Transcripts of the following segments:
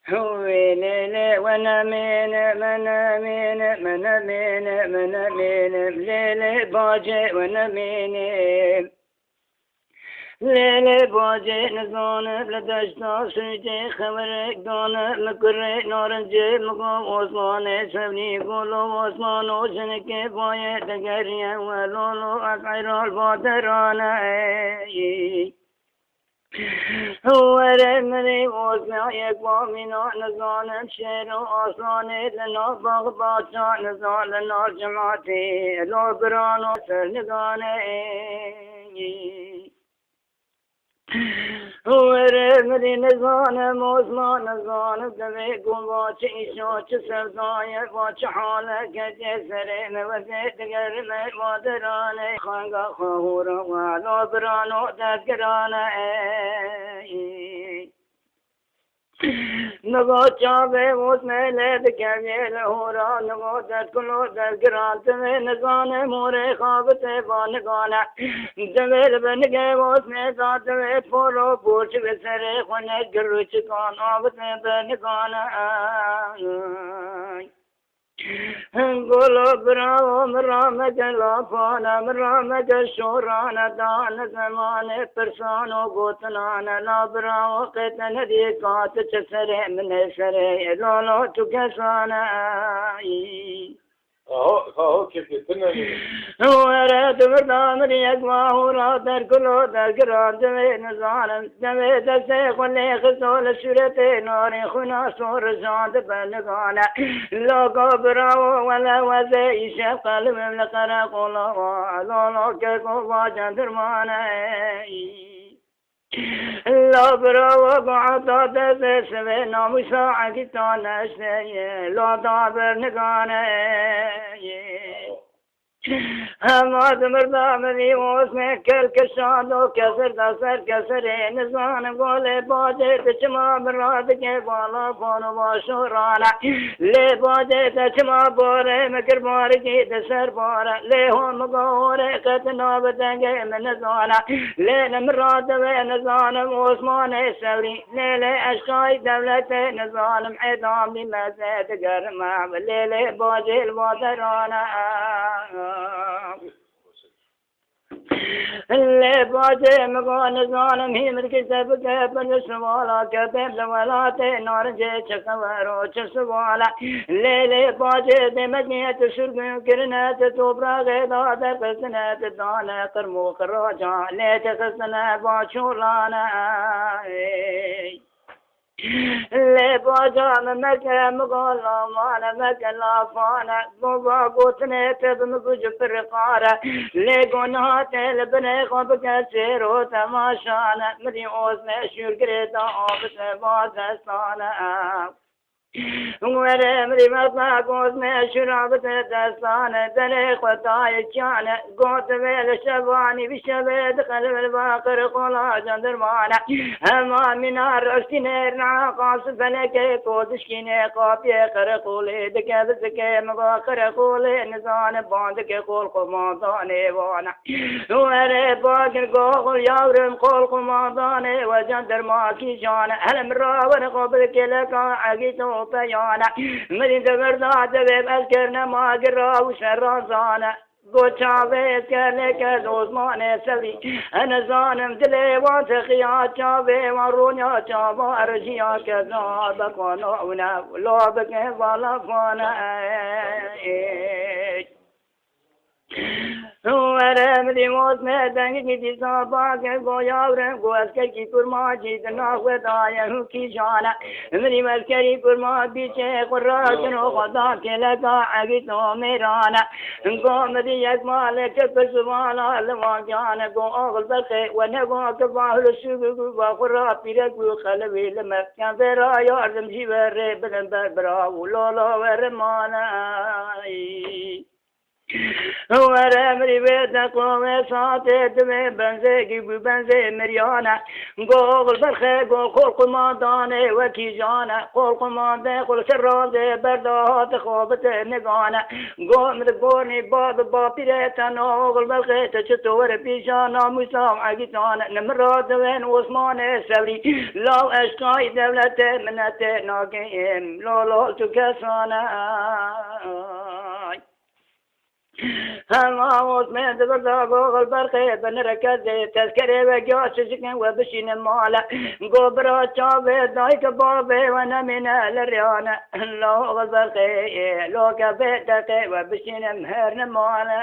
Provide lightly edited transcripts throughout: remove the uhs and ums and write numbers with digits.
هو ليلة وانا من ليلة باجي وانا ليلة باجي نزون بلدشتا سجي خبرك دون مكري نارنجي مقام عثمان سبني قولو عثمان وشنك باية تقريا ولولو أسعر البادرانة هو رمري واسمع يقوى من نزان شير آسان لنا بغباتا نزان لنا جماعتي لو برانو سرنگاني هو رمري نزان موزما نزان دمي قوات إشاش سردايا واش حالك جسر موزيت قرم وادراني خانقا خاورا ولو برانو تذكرانا نگو چاوے اس میں لے دکھے لہورا نگو دت کلو دت گرانت میں نگانے مورے خواب سے بان گانا جمیل بن گئے اس میں ذات میں پھولو پوچھ بسرے خونے گروچ کان آب سے بن گانا گولو براو مرام جلا فانا مرام جشورانا دان زمانے پرسانو گوتنانا لا براو قتن دیکات چسرے من سرے لولو تکسانا اهو كيف تنمي ورد بردام ريك واهورا در كلو در قراد دمي نزانم دمي دسيق واللي خسول الشرطي نوري خنا صور زاد بلغانا لوكو براو ولا وزي شقل من لقرق الله لولو كيكو باجان درمانا لا براو قعطا تسوي ناموسا عكتانا اشتري لا دابر نقانا همات مردام ذي واسمه كل كشادو كسر دسر كسر نزان قول باجي تشما براد کے بالا فانو باشورانا لے باجي تشما بورے مکر بار کی دسر بار لے ہو مغور قتنا بدنگے من زانا لے نمراد و نزان عثمان سوري لے اشقاي دولت نزان اعدام بمزاد گرما لے باجي الوادرانا اللي باجي مقال زانم هي مركز بك بنسوالا كبير لولاتي نار جي چكورو چسوالا اللي باجي دمجنية سرق كرنات توبرا غيدا در قسنات دانا قرمو خراجا لي تخسنا باشولانا لے باجا مکہ مغالا مانا مکہ لافانا بابا گوتنے تب مکج پر قارا لے گناہ تیل بنے خوب کیسے رو تماشانا مری اوز میں شور گریتا آب سے بازستانا ورے مری مطلع گوز میں شرابت دستان دلے خطای چانا گوت ویل شبانی بشبید قلب الباقر قولا جندرمانا ہما منار رشتنے ناقاس فلکے کودشکینے قاپی قرقولے دکے بزکے مغا قرقولے نزان باند کے قول قماندانے وانا ورے باقر قول یاورم قول قماندانے وجندرما کی جانا حلم راور قبل کے لکا عگیتو بيانا من دبرداد بذكرنا ما قرا وشرازانا قوتشابي كلك دوزمان سوري انا زانم دلي واتخيا شابي ورونيا شابا ارجيا كذا بقونا لو بك ولا فانا ورمدي موت में दंग की दिशा बागे गोयावरे गोस्कर की कुरमा जीतना खुदाया हूँ की जाना मेरी मस्करी कुरमा पीछे कुर्रातनो खुदा के लगा आगे तो मेराना गो मदी यजमाल के कुसवाला लवा ज्ञान गो अगल बके वनगो के बाहर सुगु बाखरा पीरे गु खलवे लम क्या बेरा यार जीवरे बलन बरा उलो लो वर माना ورمري بيتك ومساتي دمي بنزيكي ببنزي مريانا قول برخي قول قول قمانداني وكي جانا قول قماندي قول شرازي بردات خوبت نقانا قول مدقوني باب بابيريتنا قول برخي تشتور بيشانا مسام عقيتانا نمرات وين واسمان سبري لو اشتاي دولتي منتي ناقيم لو تكسانا هماوس من دبردا قول برقي بنركز تذكري وقياس سكن وبشين مالا قبرا شابي دايك بابي وانا من الريانة لو برقي لو كبيتك وبشين مهرن مالا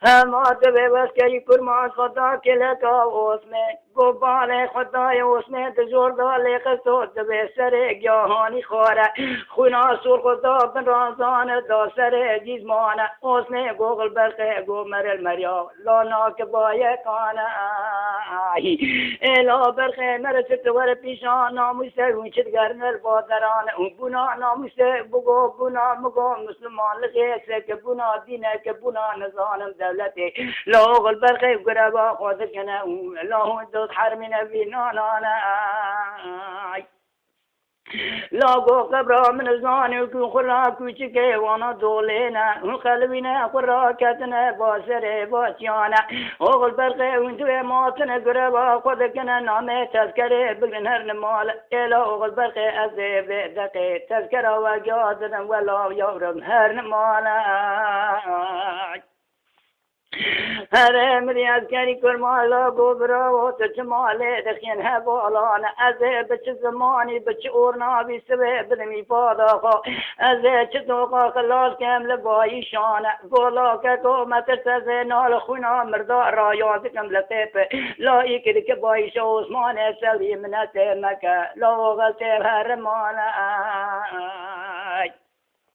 هم آتبه بس کری کرمان خدا که لکا اسمه گوبال خدای اسمه دزور داله قصد به سر گیاهانی خواره خونا سور خدا بن رازان دا سر جیزمانه اسمه گوگل برقه گو مرل مریا لانا که بایه کانه الا برقه مرست ور پیشان ناموسه اونچت گرنر بادرانه اون بنا ناموسه بگو بنا مگو مسلمان لغیسه که بنا دینه که بنا نظانم دولتي لو البرقي قربا خذكنا لا دوت حرمنا بينا لا لاغو قبرا من زاني وكو خراكو چكي وانا دولينا قلبنا قراكتنا باسر باسيانا اوغل برقي وانتو ماتنا قربا خذكنا نامي تذكري بقنهر نمال إلا اوغل برقي أزيب دقي تذكرا وقادنا ولا يورم هر نمالا هر مریاض کاری کرمالا گوبرا و تجماله دخین هبالان از بچه زمانی بچه اورنا بی سوه بدمی پاداخا از چطوقا خلاص کم لبایشان گولا که قومت از نال خونا مردا رایاد کم لطیپ لایی که بایش عثمان سلیم نتمکه لا غلطه هر مالا